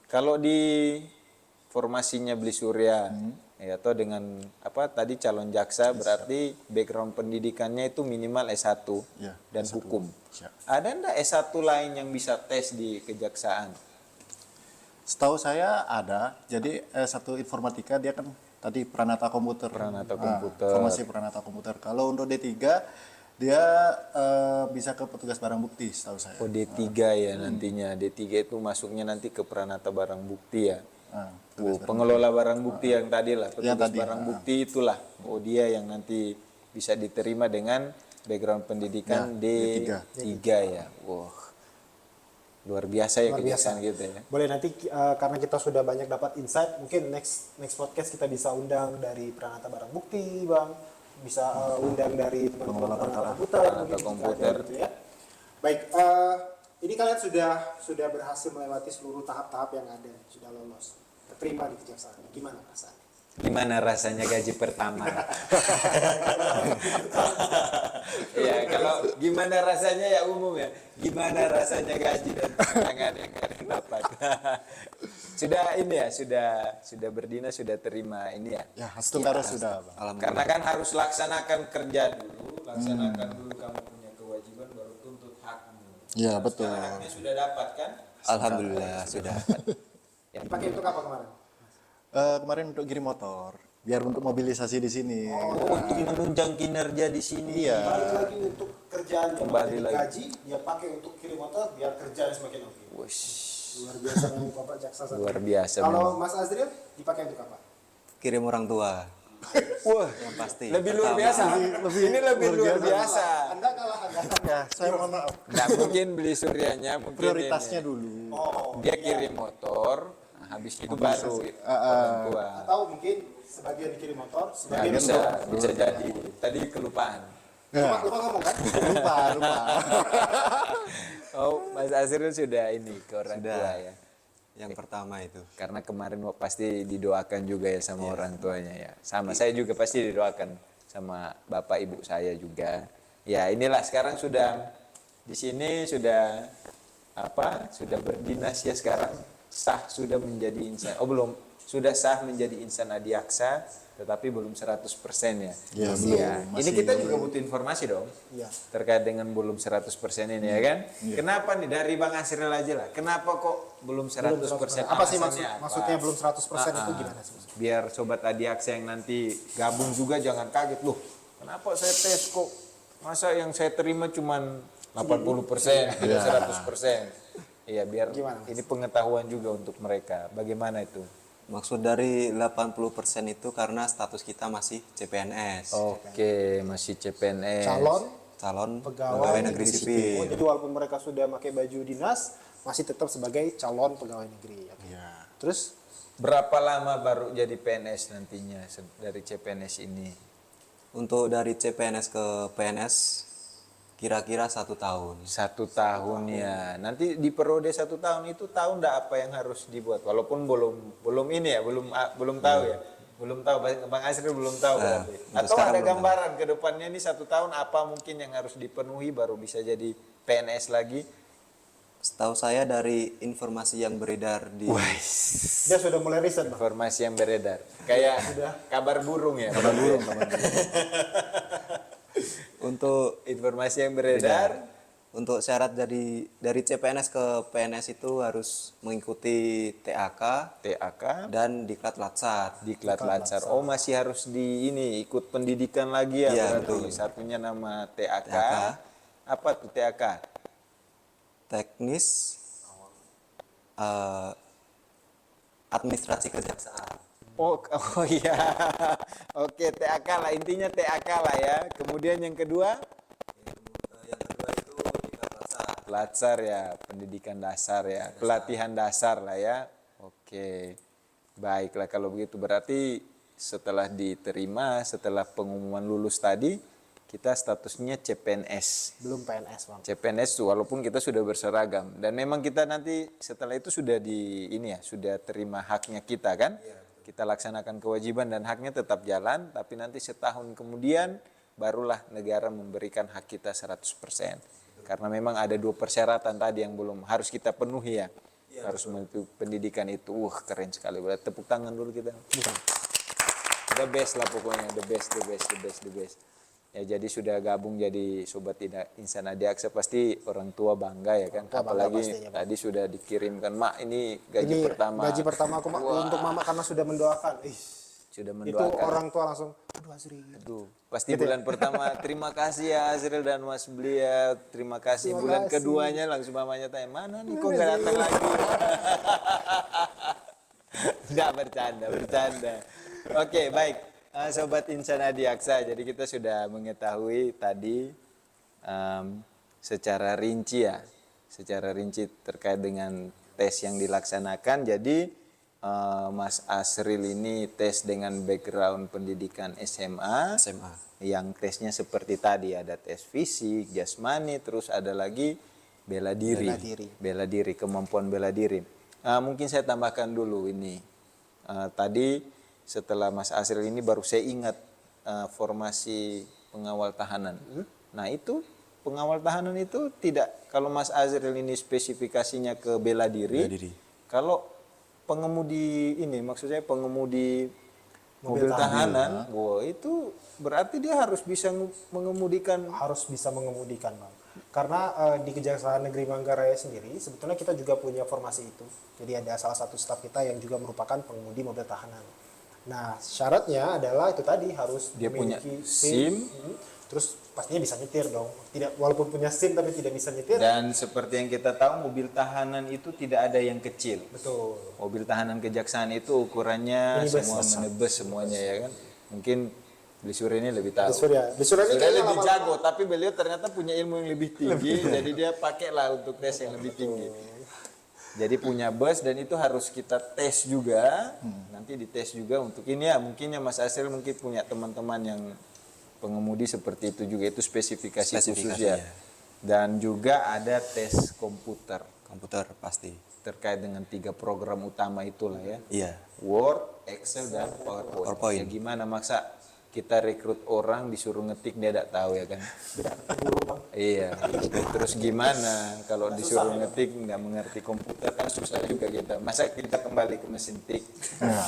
Kalau di formasinya Beli Surya ya atau dengan apa tadi calon jaksa berarti background pendidikannya itu minimal S1 Ya, dan S1. hukum. Siap. Ada enggak S1 lain yang bisa tes di kejaksaan? Setahu saya ada. Jadi satu informatika dia kan tadi Pranata Komputer. Pranata Komputer. Formasi Pranata Komputer. Kalau untuk D3 dia bisa ke petugas barang bukti setahu saya. Oh D3 ya nantinya. D3 itu masuknya nanti ke Pranata Barang Bukti ya. Pengelola barang bukti yang tadi lah, petugas tadi, barang bukti itulah. Oh dia yang nanti bisa diterima dengan background pendidikan D3 ya. Wah, luar biasa ya kejaksaan gitu ya. Boleh nanti karena kita sudah banyak dapat insight, mungkin next podcast kita bisa undang dari Pranata Barang Bukti, Bang. Bisa undang dari teman-teman Pranata Komputer. Gitu ya. Baik, ini kalian sudah berhasil melewati seluruh tahap-tahap yang ada, sudah lolos, terima di kejaksaan. Gimana rasanya? Gimana rasanya gaji pertama? Ya kalau gimana rasanya ya umum ya. Gimana rasanya gaji dan tunjangan yang kalian dapat? Sudah ini ya, sudah berdinas, sudah terima ini ya. Ya, hasil tentara sudah, Bang. Alhamdulillah. Karena kan harus laksanakan kerja dulu, laksanakan dulu kamu punya kewajiban baru tuntut hakmu. Iya, betul. Sekarang haknya sudah dapat kan? Alhamdulillah sudah. Dipakai untuk apa kemarin? Kemarin untuk giring motor, biar untuk mobilisasi di sini. Oh, untuk menunjang kinerja di sini. Iya. Balik lagi untuk kerjaan dia Kembali pakai lagi. gaji, dia pakai untuk kirim motor biar kerjaan semakin oke. Wush, Luar biasa memang Bapak Jaksa satu. luar biasa. Kalau Mas Azril dipakai untuk apa? Kirim orang tua. Wah, Yang pasti. lebih luar Pertama, biasa. Ini lebih luar biasa. Anda kalah Anda. Ya, saya mohon maaf. Nggak mungkin Beli Suryanya, mungkin Prioritasnya ini. dulu. Dia kirim motor, nah, habis itu baru orang tua. Atau mungkin sebagian dikirim motor, Nah, sebagian bisa jadi. Tadi kelupaan. lupa ngomong kan? Lupa. Oh, Mas Azril sudah ini ke orang Sudah. tua ya. yang pertama itu. Karena kemarin pasti didoakan juga ya sama orang tuanya ya. Sama saya juga pasti didoakan sama bapak ibu saya juga. Ya inilah sekarang sudah di sini sudah sudah berdinas ya sekarang sah sudah menjadi insan. Oh belum, sudah sah menjadi insan adiaksa tetapi belum 100% ya. Ya, Iya. belum, Ini masih- kita juga butuh informasi dong. Iya. Terkait dengan belum 100% ini ya kan. Kenapa nih dari Bang Asril aja lah. Kenapa kok belum 100%? Apa sih Alasannya apa? maksudnya belum 100% itu gimana sih? Biar sobat adiaksa yang nanti gabung juga jangan kaget loh. Kenapa saya tes kok masa yang saya terima cuman 80%, tidak 100%. Iya, biar Gimana, Mas? ini pengetahuan juga untuk mereka. Bagaimana itu? Maksud dari 80% itu karena status kita masih CPNS. Oke, masih CPNS. Calon Pegawai pegawai negeri Oh, sipil. jadi walaupun mereka sudah pakai baju dinas, masih tetap sebagai calon pegawai negeri. Oke. Ya. Terus Berapa lama baru jadi PNS nantinya dari CPNS ini? Untuk dari CPNS ke PNS kira-kira 1 tahun. 1 tahun ya. Nanti di periode 1 tahun itu tahu enggak apa yang harus dibuat? Walaupun belum ini ya, belum tahu ya. Belum tahu, Bang Asril belum tahu berarti. untuk Atau sekarang ada belum gambaran ke depannya ini 1 tahun apa mungkin yang harus dipenuhi baru bisa jadi PNS lagi? Setahu saya dari informasi yang beredar di dia sudah mulai riset, Bang. Informasi yang beredar. Kayak kabar burung ya. Kabar burung. untuk Informasi yang beredar. untuk syarat dari CPNS ke PNS itu harus mengikuti TAK TAK, dan Diklat Latsar. Diklat Latsar. Oh masih harus ikut pendidikan lagi ya, Iya, berarti. betul. Satunya nama TAK. TAK. Apa tuh TAK? Teknis administrasi kejaksaan. Oh iya. Oke, TAK lah, intinya TAK lah ya. Kemudian yang kedua, Yang kedua itu tingkat dasar. Latsar ya, pendidikan dasar ya, pelatihan dasar lah ya. Oke, baiklah kalau begitu berarti setelah diterima, setelah pengumuman lulus tadi, kita statusnya CPNS. Belum PNS, Bang. CPNS walaupun kita sudah berseragam dan memang kita nanti setelah itu sudah sudah terima haknya kita kan. Kita laksanakan kewajiban dan haknya tetap jalan, tapi nanti setahun kemudian barulah negara memberikan hak kita 100%. Karena memang ada 2 persyaratan tadi yang belum harus kita penuhi ya. Harus menuju pendidikan itu. Keren sekali. Berarti tepuk tangan dulu kita. The best lah pokoknya, the best. Ya jadi sudah gabung jadi sobat Insan Adiaksa pasti orang tua bangga ya kan. Tua bangga Apalagi pastinya, Bang. tadi sudah dikirimkan, "Mak, ini gaji Ini pertama." gaji pertama aku untuk mama karena sudah mendoakan. Sudah Itu mendoakan. orang tua langsung, aduh Azri. Aduh, pasti bulan pertama terima kasih ya Azril dan Mas Belia, terima kasih. Bulan keduanya langsung mamanya tanya, "Mana nih kok nggak datang lagi?" Nggak, bercanda. Oke, baik. Sobat Insan Adiaksa, jadi kita sudah mengetahui tadi secara rinci terkait dengan tes yang dilaksanakan. Jadi Mas Asril ini tes dengan background pendidikan SMA. Yang tesnya seperti tadi, ada tes fisik, jasmani, terus ada lagi bela diri, kemampuan bela diri. Mungkin saya tambahkan dulu ini. Tadi setelah Mas Asril ini baru saya ingat formasi pengawal tahanan. Nah itu pengawal tahanan itu tidak, kalau Mas Asril ini spesifikasinya ke bela diri. Kalau pengemudi ini, maksud saya pengemudi mobil tahanan, itu berarti dia harus bisa mengemudikan. Harus bisa mengemudikan, Bang. Karena di Kejaksaan Negeri Manggarai sendiri sebetulnya kita juga punya formasi itu. Jadi ada salah satu staf kita yang juga merupakan pengemudi mobil tahanan. Nah, syaratnya adalah itu tadi harus Dia punya memiliki SIM. Terus pastinya bisa nyetir dong. Tidak, walaupun punya SIM tapi tidak bisa nyetir. Dan seperti yang kita tahu, mobil tahanan itu tidak ada yang kecil. Betul. Mobil tahanan kejaksaan itu ukurannya Minibus. semua menebus semuanya ya kan. Mungkin Beli Surya ini lebih tahu. Beli Surya ini Surya kayaknya lebih lama-lama- jago, tapi beliau ternyata punya ilmu yang lebih tinggi, jadi dia pakailah untuk tes yang lebih tinggi. Jadi punya bus dan itu harus kita tes juga. Nanti dites juga untuk ini ya. Mungkinnya Mas Asril mungkin punya teman-teman yang pengemudi seperti itu juga. Itu spesifikasi khusus ya. Dan juga ada tes komputer Pasti. terkait dengan 3 program utama itulah ya. Iya. Word, Excel, dan PowerPoint. Ya gimana maksa kita rekrut orang disuruh ngetik dia tidak tahu ya kan. Iya. Terus gimana kalau disuruh ngetik nggak mengerti komputer kan susah juga kita. Masa kita kembali ke mesin tik?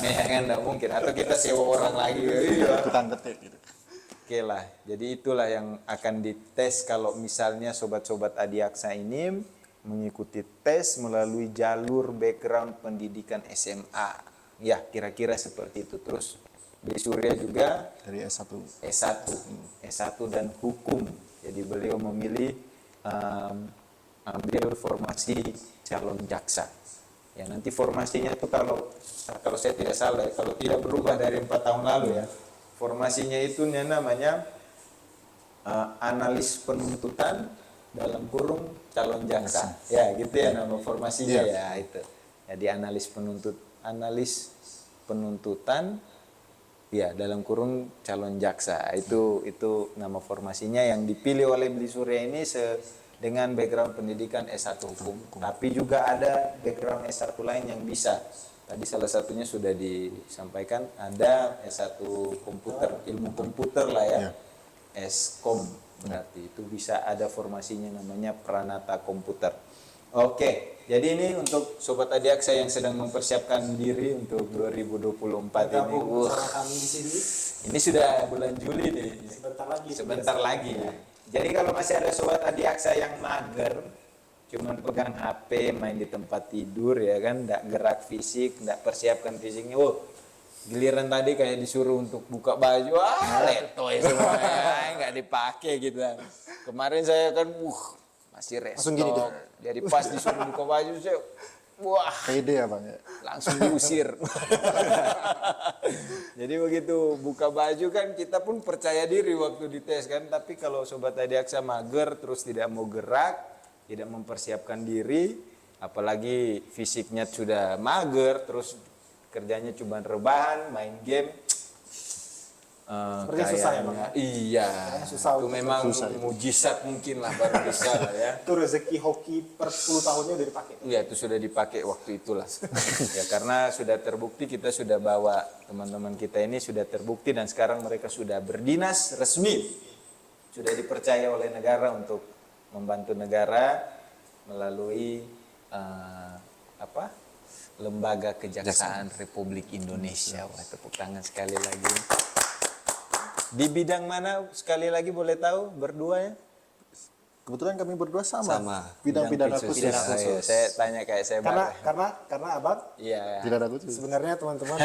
Ya kan nggak mungkin. Atau kita sewa orang lagi. Iya. Tukang ketik gitu. Oke lah. Jadi itulah yang akan dites kalau misalnya sobat-sobat Adiaksa ini mengikuti tes melalui jalur background pendidikan SMA. Ya, kira-kira seperti itu. Terus Beli Surya juga Dari S1. S1 dan hukum. Jadi beliau memilih ambil formasi calon jaksa. Ya nanti formasinya itu kalau saya tidak salah, kalau tidak berubah dari 4 tahun lalu ya, formasinya itu namanya analis penuntutan dalam kurung calon jaksa. Ya gitu ya nama formasinya ya itu. Jadi analis penuntutan ya dalam kurung calon jaksa. Itu nama formasinya yang dipilih oleh Beli Surya ini dengan background pendidikan S1 hukum. Tapi juga ada background S1 lain yang bisa. Tadi salah satunya sudah disampaikan, ada S1 komputer, ilmu komputer lah ya. Eskom berarti itu bisa ada formasinya namanya Pranata Komputer. Oke, jadi ini untuk Sobat Adiaksa yang sedang mempersiapkan diri untuk 2024 ini. Kami di sini Ini sudah bulan Juli nih. sebentar lagi. Jadi kalau masih ada Sobat Adiaksa yang mager, cuman pegang HP, main di tempat tidur ya kan, enggak gerak fisik, enggak persiapkan fisiknya. Giliran tadi kayak disuruh untuk buka baju, letoy semuanya, enggak dipakai gitu. Kemarin saya kan masih Langsung gini restock. Jadi pas disuruh buka baju saya Pede ya Bang ya. langsung diusir. Jadi begitu buka baju kan kita pun percaya diri waktu dites kan, tapi kalau Sobat Adiaksa mager terus tidak mau gerak, tidak mempersiapkan diri, apalagi fisiknya sudah mager, terus kerjanya cuma rebahan, main game. Sepertinya susah ya, Bang? Iya, susah itu memang mujizat mungkin lah baru bisa lah ya. Itu rezeki hoki per 10 tahunnya udah dipakai. Iya, itu sudah dipakai waktu itulah. Ya karena sudah terbukti, kita sudah bawa teman-teman kita ini sudah terbukti dan sekarang mereka sudah berdinas resmi. Sudah dipercaya oleh negara untuk membantu negara melalui Lembaga Kejaksaan Republik Indonesia. Wah, tepuk tangan sekali lagi. Di bidang mana sekali lagi boleh tahu berdua ya? Kebetulan kami berdua sama. Sama. Bidang pidana khusus. khusus. Ayo, saya tanya kayak saya Karena abang Iya. Pidana khusus. sebenarnya teman-teman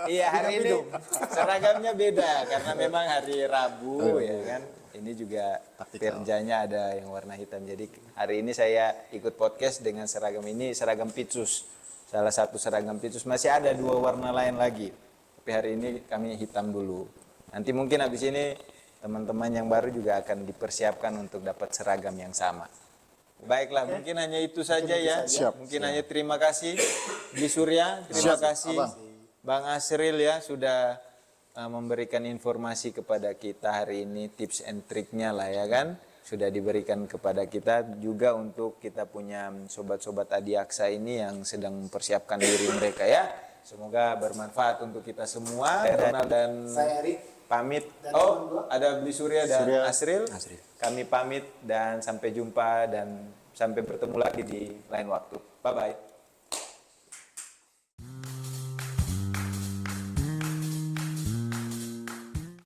Iya, hari ini seragamnya beda karena memang hari Rabu ya kan. Ini juga perjanya ada yang warna hitam. Jadi hari ini saya ikut podcast dengan seragam ini, seragam Pitsus. Salah satu seragam Pitsus, masih ada 2 warna lain lagi. Tapi hari ini kami hitam dulu. Nanti mungkin habis ini teman-teman yang baru juga akan dipersiapkan untuk dapat seragam yang sama. Baiklah, mungkin hanya itu saja ya. Siap. Mungkin hanya terima kasih Di Surya, terima kasih Bang Asril ya sudah memberikan informasi kepada kita hari ini, tips and triknya lah ya kan. Sudah diberikan kepada kita juga untuk kita punya sobat-sobat Adiaksa ini yang sedang mempersiapkan diri mereka ya. Semoga bermanfaat untuk kita semua. Ronald dan saya Erik pamit. Oh, ada Bli Surya dan Asril. Asril. Kami pamit dan sampai jumpa dan sampai bertemu lagi di lain waktu. Bye bye.